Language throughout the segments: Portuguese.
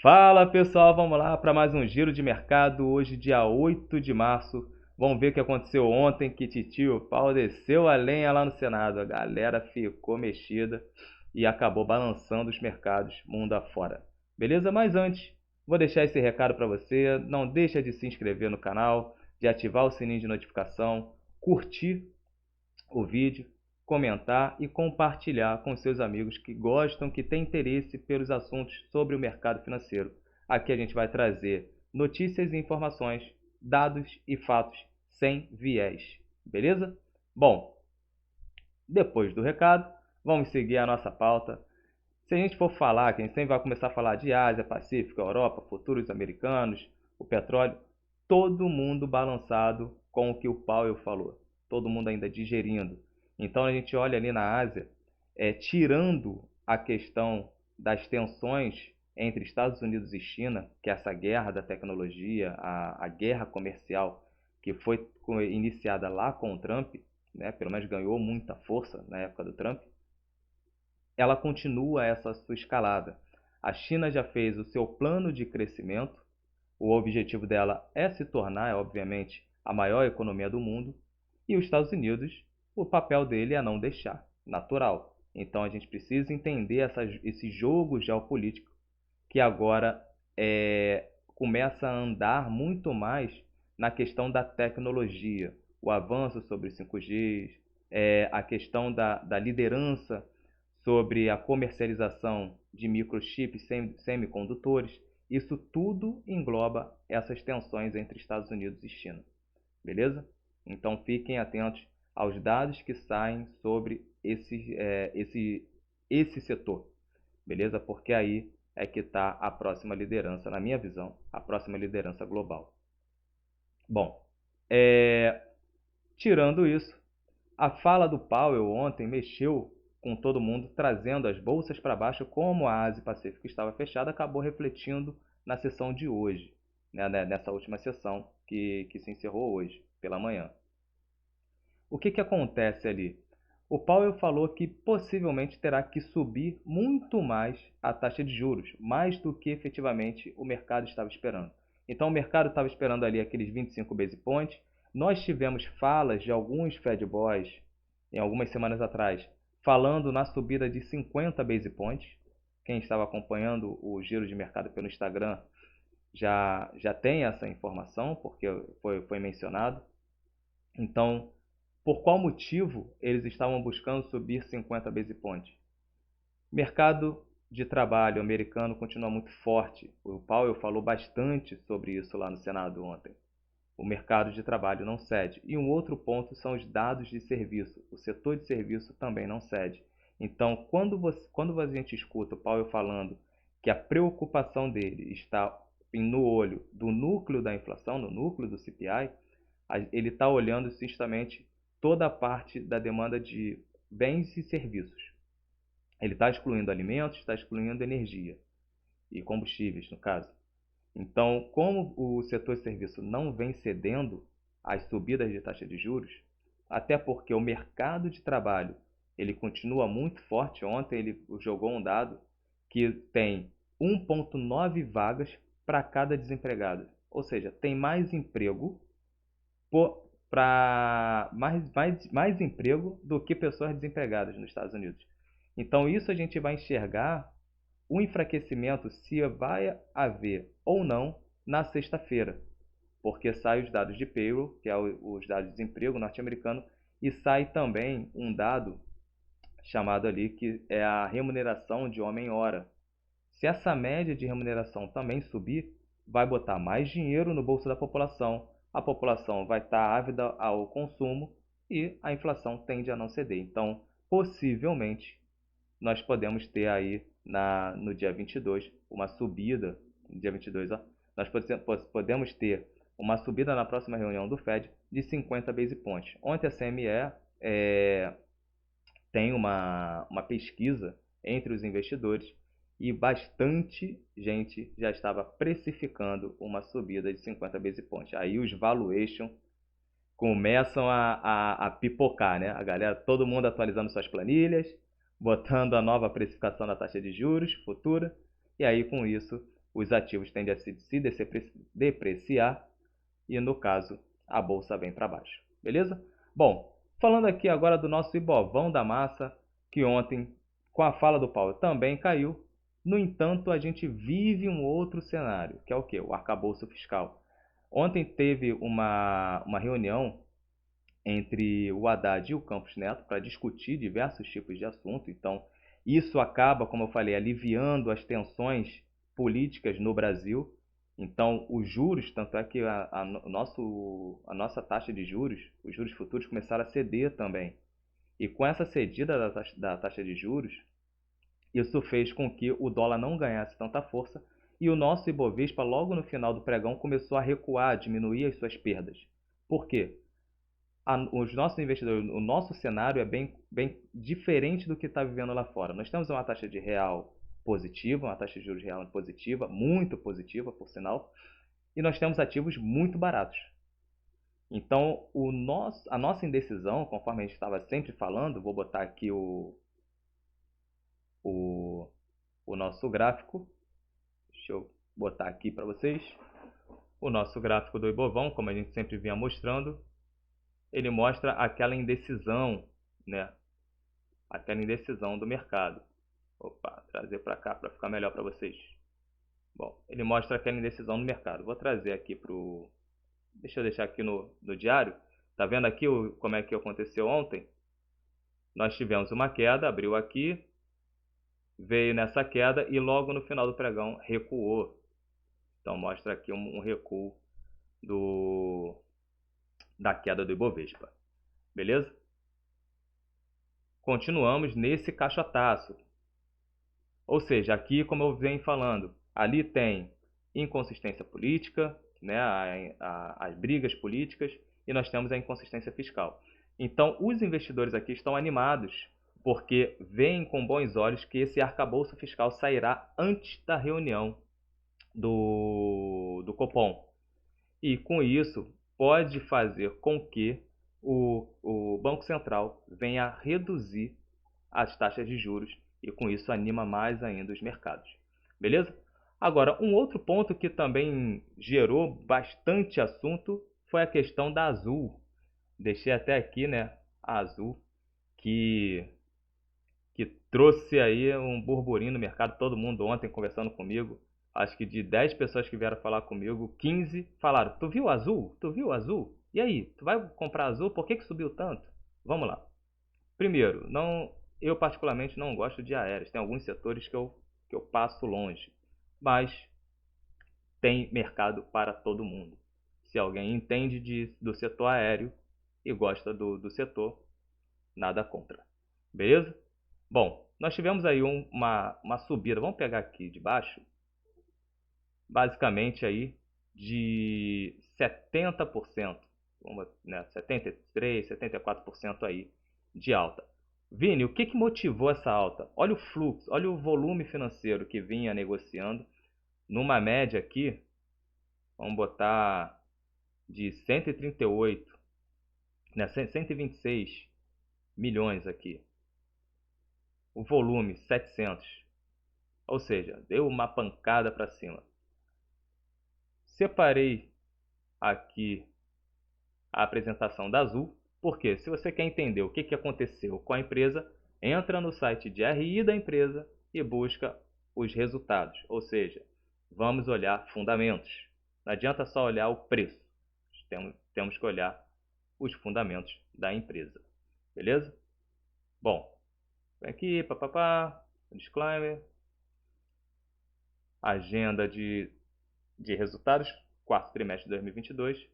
Fala pessoal, vamos lá para mais um giro de mercado. Hoje, dia 8 de março. Vamos ver o que aconteceu ontem. Que titio pau desceu a lenha lá no Senado. A galera ficou mexida e acabou balançando os mercados mundo afora. Beleza? Mas antes, vou deixar esse recado para você. Não deixa de se inscrever no canal, de ativar o sininho de notificação, curtir o vídeo, comentar e compartilhar com seus amigos que gostam, que têm interesse pelos assuntos sobre o mercado financeiro. Aqui a gente vai trazer notícias e informações, dados e fatos sem viés. Beleza? Bom, depois do recado, vamos seguir a nossa pauta. Se a gente for falar, que a gente sempre vai começar a falar de Ásia, Pacífico, Europa, futuros americanos, o petróleo, todo mundo balançado com o que o Powell falou. Todo mundo ainda digerindo. Então a gente olha ali na Ásia, tirando a questão das tensões entre Estados Unidos e China, que é essa guerra da tecnologia, a guerra comercial que foi iniciada lá com o Trump, né, pelo menos ganhou muita força na época do Trump, ela continua essa sua escalada. A China já fez o seu plano de crescimento, o objetivo dela é se tornar, obviamente, a maior economia do mundo, e os Estados Unidos, o papel dele é não deixar, natural. Então a gente precisa entender esse jogo geopolítico que agora começa a andar muito mais na questão da tecnologia, o avanço sobre 5G, a questão da liderança sobre a comercialização de microchips semicondutores. Isso tudo engloba essas tensões entre Estados Unidos e China. Beleza? Então fiquem atentos aos dados que saem sobre esse setor. Beleza? Porque aí é que está a próxima liderança, na minha visão, a próxima liderança global. Bom, tirando isso, a fala do Powell ontem mexeu com todo mundo, trazendo as bolsas para baixo, como a Ásia Pacífico estava fechada, acabou refletindo na sessão de hoje, né, nessa última sessão que se encerrou hoje, pela manhã. O que acontece ali? O Powell falou que possivelmente terá que subir muito mais a taxa de juros, mais do que efetivamente o mercado estava esperando. Então o mercado estava esperando ali aqueles 25 base points. Nós tivemos falas de alguns Fed Boys em algumas semanas atrás, falando na subida de 50 base points. Quem estava acompanhando o giro de mercado pelo Instagram já tem essa informação, porque foi mencionado. Então, por qual motivo eles estavam buscando subir 50 base points? Mercado de trabalho americano continua muito forte. O Powell falou bastante sobre isso lá no Senado ontem. O mercado de trabalho não cede. E um outro ponto são os dados de serviço. O setor de serviço também não cede. Então, quando a gente escuta o Powell falando que a preocupação dele está no olho do núcleo da inflação, no núcleo do CPI, ele está olhando justamente toda a parte da demanda de bens e serviços. Ele está excluindo alimentos, está excluindo energia e combustíveis, no caso. Então, como o setor de serviço não vem cedendo às subidas de taxa de juros, até porque o mercado de trabalho ele continua muito forte. Ontem ele jogou um dado que tem 1,9 vagas para cada desempregado. Ou seja, tem mais emprego para mais emprego do que pessoas desempregadas nos Estados Unidos. Então, isso a gente vai enxergar o enfraquecimento se vai haver ou não na sexta-feira, porque saem os dados de payroll, que é os dados de desemprego norte-americano, e sai também um dado chamado ali que é a remuneração de homem-hora. Se essa média de remuneração também subir, vai botar mais dinheiro no bolso da população, a população vai estar ávida ao consumo e a inflação tende a não ceder. Então, possivelmente, nós podemos ter aí no dia 22 uma subida, no dia 22, ó, nós podemos ter uma subida na próxima reunião do Fed de 50 base points. Ontem a CME tem uma pesquisa entre os investidores e bastante gente já estava precificando uma subida de 50 base points. Aí os valuation começam a pipocar, né? A galera, todo mundo atualizando suas planilhas, botando a nova precificação da taxa de juros futura, e aí com isso os ativos tendem a se depreciar e, no caso, a bolsa vem para baixo. Beleza? Bom, falando aqui agora do nosso Ibovão da Massa, que ontem, com a fala do Paulo, também caiu. No entanto, a gente vive um outro cenário, que é o quê? O arcabouço fiscal. Ontem teve uma reunião entre o Haddad e o Campos Neto para discutir diversos tipos de assunto. Então, isso acaba, como eu falei, aliviando as tensões políticas no Brasil. Então, os juros, tanto é que a nossa taxa de juros, os juros futuros começaram a ceder também. E com essa cedida da taxa de juros, isso fez com que o dólar não ganhasse tanta força e o nosso Ibovespa, logo no final do pregão, começou a recuar, a diminuir as suas perdas. Por quê? Os nossos investidores, o nosso cenário é bem diferente do que está vivendo lá fora. Nós temos uma taxa de real positiva, uma taxa de juros real positiva, muito positiva, por sinal, e nós temos ativos muito baratos. Então, a nossa indecisão, conforme a gente estava sempre falando, vou botar aqui o nosso gráfico. Deixa eu botar aqui para vocês. O nosso gráfico do Ibovão, como a gente sempre vinha mostrando, ele mostra aquela indecisão, né? Aquela indecisão do mercado. Opa, trazer para cá para ficar melhor para vocês. Bom, ele mostra aquela indecisão do mercado. Vou trazer aqui pro... Deixa eu deixar aqui no diário. Tá vendo aqui como é que aconteceu ontem? Nós tivemos uma queda, abriu aqui, veio nessa queda e logo no final do pregão recuou. Então mostra aqui um recuo da queda do Ibovespa. Beleza? Continuamos nesse caixotaço. Ou seja, aqui, como eu venho falando, ali tem inconsistência política, né, as brigas políticas, e nós temos a inconsistência fiscal. Então, os investidores aqui estão animados, porque veem com bons olhos que esse arcabouço fiscal sairá antes da reunião do Copom. E com isso, pode fazer com que o Banco Central venha a reduzir as taxas de juros e com isso anima mais ainda os mercados. Beleza? Agora, um outro ponto que também gerou bastante assunto foi a questão da Azul. Deixei até aqui, né, a Azul, que trouxe aí um burburinho no mercado, todo mundo ontem conversando comigo. Acho que de 10 pessoas que vieram falar comigo, 15 falaram: tu viu Azul? Tu viu Azul? E aí, tu vai comprar Azul? Por que subiu tanto? Vamos lá. Primeiro, eu particularmente não gosto de aéreos. Tem alguns setores que eu passo longe. Mas tem mercado para todo mundo. Se alguém entende do setor aéreo e gosta do setor, nada contra. Beleza? Bom, nós tivemos aí uma subida. Vamos pegar aqui de baixo. Basicamente aí de 70%, né, 73%, 74% aí de alta. Vini, o que motivou essa alta? Olha o fluxo, olha o volume financeiro que vinha negociando. Numa média aqui, vamos botar de 138, né, 126 milhões aqui. O volume 700. Ou seja, deu uma pancada para cima. Separei aqui a apresentação da Azul, porque se você quer entender o que aconteceu com a empresa, entra no site de RI da empresa e busca os resultados, ou seja, vamos olhar fundamentos. Não adianta só olhar o preço, temos que olhar os fundamentos da empresa, beleza? Bom, vem aqui, disclaimer, agenda de resultados, quarto trimestre de 2022.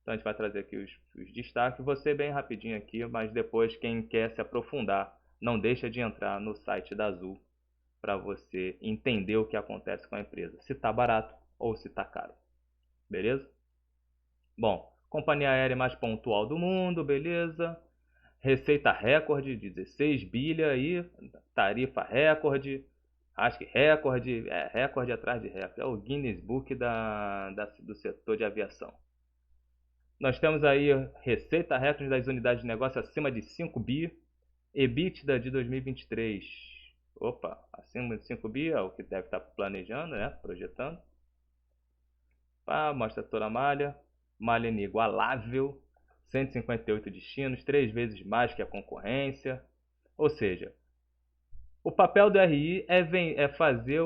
Então a gente vai trazer aqui os destaques, você bem rapidinho aqui, mas depois quem quer se aprofundar, não deixa de entrar no site da Azul para você entender o que acontece com a empresa, se está barato ou se está caro, beleza? Bom, companhia aérea mais pontual do mundo, beleza? Receita recorde, 16 bilhões aí, tarifa recorde, acho que recorde atrás de recorde, é o Guinness Book do setor de aviação. Nós temos aí receita recorde das unidades de negócio acima de 5 bi, EBITDA de 2023, Opa, acima de 5 bi é o que deve estar planejando, né? Projetando. Pá, mostra toda a malha inigualável, 158 destinos, 3 vezes mais que a concorrência. Ou seja, o papel do RI é fazer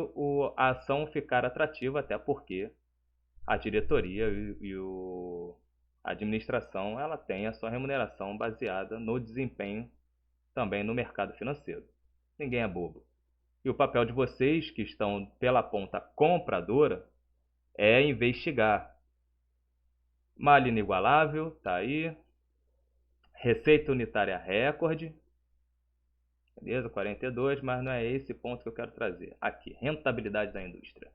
a ação ficar atrativa, até porque a diretoria a administração ela tem a sua remuneração baseada no desempenho também no mercado financeiro. Ninguém é bobo. E o papel de vocês que estão pela ponta compradora é investigar. Malha inigualável, tá aí. Receita unitária recorde. Beleza, 42, mas não é esse ponto que eu quero trazer. Aqui, rentabilidade da indústria.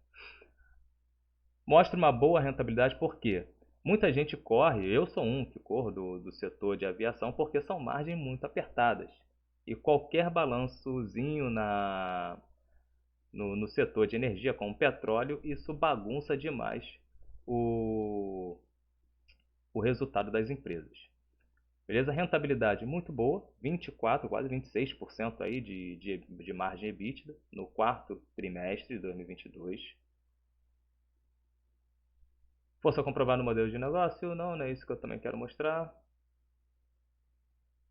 Mostra uma boa rentabilidade porque muita gente corre, eu sou um que corro do setor de aviação porque são margens muito apertadas. E qualquer balançozinho no setor de energia, como petróleo, isso bagunça demais o, o resultado das empresas. Beleza? Rentabilidade muito boa, 24, quase 26% aí de margem EBITDA no quarto trimestre de 2022. Força comprovar no modelo de negócio? Não é isso que eu também quero mostrar.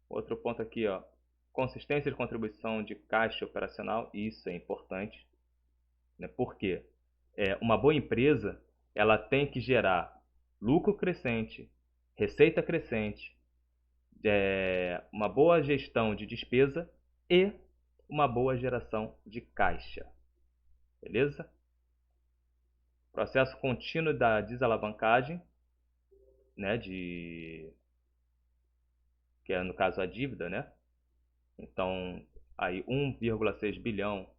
Outro ponto aqui, ó, consistência de contribuição de caixa operacional, isso é importante, né? Porque uma boa empresa ela tem que gerar lucro crescente, receita crescente, uma boa gestão de despesa e uma boa geração de caixa. Beleza? Processo contínuo da desalavancagem, né, que é no caso a dívida, né? Então, aí 1,6 bilhão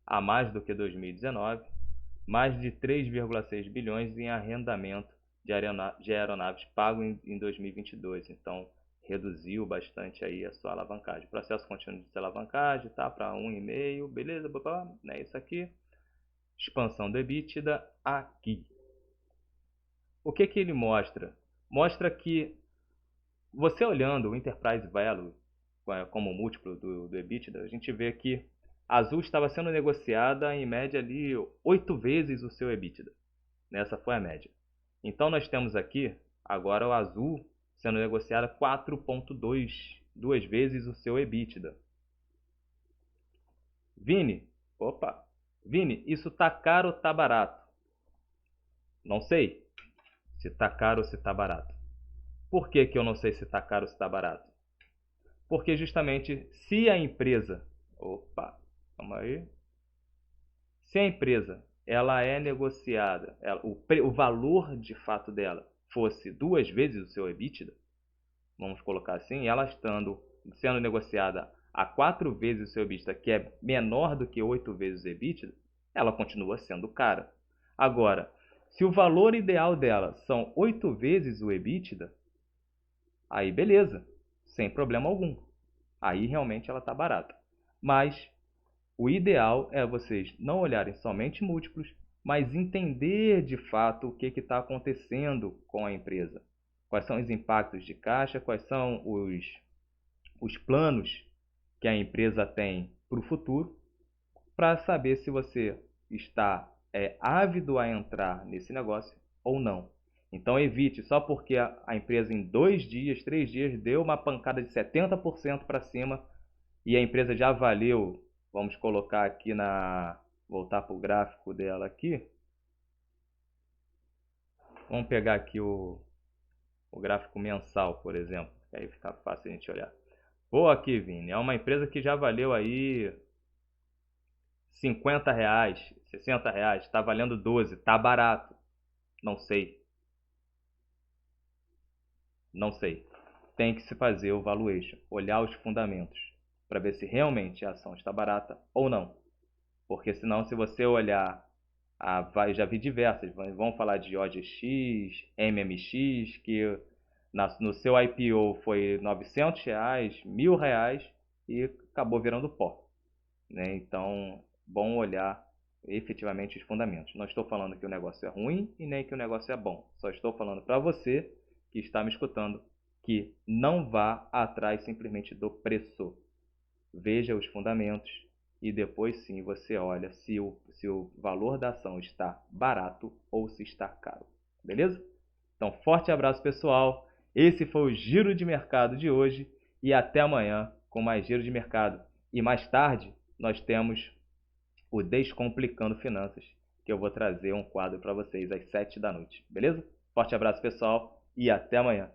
a mais do que 2019, mais de 3,6 bilhões em arrendamento de aeronaves pago em 2022. Então, reduziu bastante aí a sua alavancagem. Processo contínuo de desalavancagem, tá para 1,5, beleza, né? Isso aqui. Expansão do EBITDA aqui. O que ele mostra? Mostra que você olhando o Enterprise Value como múltiplo do EBITDA, a gente vê que a Azul estava sendo negociada em média ali 8 vezes o seu EBITDA. Essa foi a média. Então nós temos aqui agora o Azul sendo negociada 4,2 vezes o seu EBITDA. Vini, isso tá caro ou tá barato? Não sei se tá caro ou se tá barato. Por que eu não sei se tá caro ou se tá barato? Porque justamente se a empresa, calma aí, se a empresa ela é negociada, o valor de fato dela fosse 2 vezes o seu EBITDA, vamos colocar assim, ela sendo negociada a 4 vezes o seu EBITDA, que é menor do que 8 vezes o EBITDA, ela continua sendo cara. Agora, se o valor ideal dela são 8 vezes o EBITDA, aí beleza, sem problema algum. Aí realmente ela está barata. Mas o ideal é vocês não olharem somente múltiplos, mas entender de fato o que está acontecendo com a empresa. Quais são os impactos de caixa, quais são os planos que a empresa tem para o futuro, para saber se você está ávido a entrar nesse negócio ou não. Então evite, só porque a empresa em 2 dias, 3 dias, deu uma pancada de 70% para cima e a empresa já valeu, vamos colocar aqui voltar para o gráfico dela aqui. Vamos pegar aqui o gráfico mensal, por exemplo, que aí fica fácil a gente olhar. Aqui, Vini, é uma empresa que já valeu aí 50 reais, 60 reais, está valendo 12, está barato. Não sei. Não sei. Tem que se fazer o valuation, olhar os fundamentos, para ver se realmente a ação está barata ou não. Porque senão, se você olhar, já vi diversas, vamos falar de OGX, MMX, que no seu IPO foi 900 reais, 1.000 reais e acabou virando pó. Né? Então, bom olhar efetivamente os fundamentos. Não estou falando que o negócio é ruim e nem que o negócio é bom. Só estou falando para você que está me escutando que não vá atrás simplesmente do preço. Veja os fundamentos, e depois sim você olha se o valor da ação está barato ou se está caro. Beleza? Então, forte abraço, pessoal. Esse foi o Giro de Mercado de hoje e até amanhã com mais Giro de Mercado. E mais tarde nós temos o Descomplicando Finanças, que eu vou trazer um quadro para vocês às 7 da noite. Beleza? Forte abraço, pessoal, e até amanhã.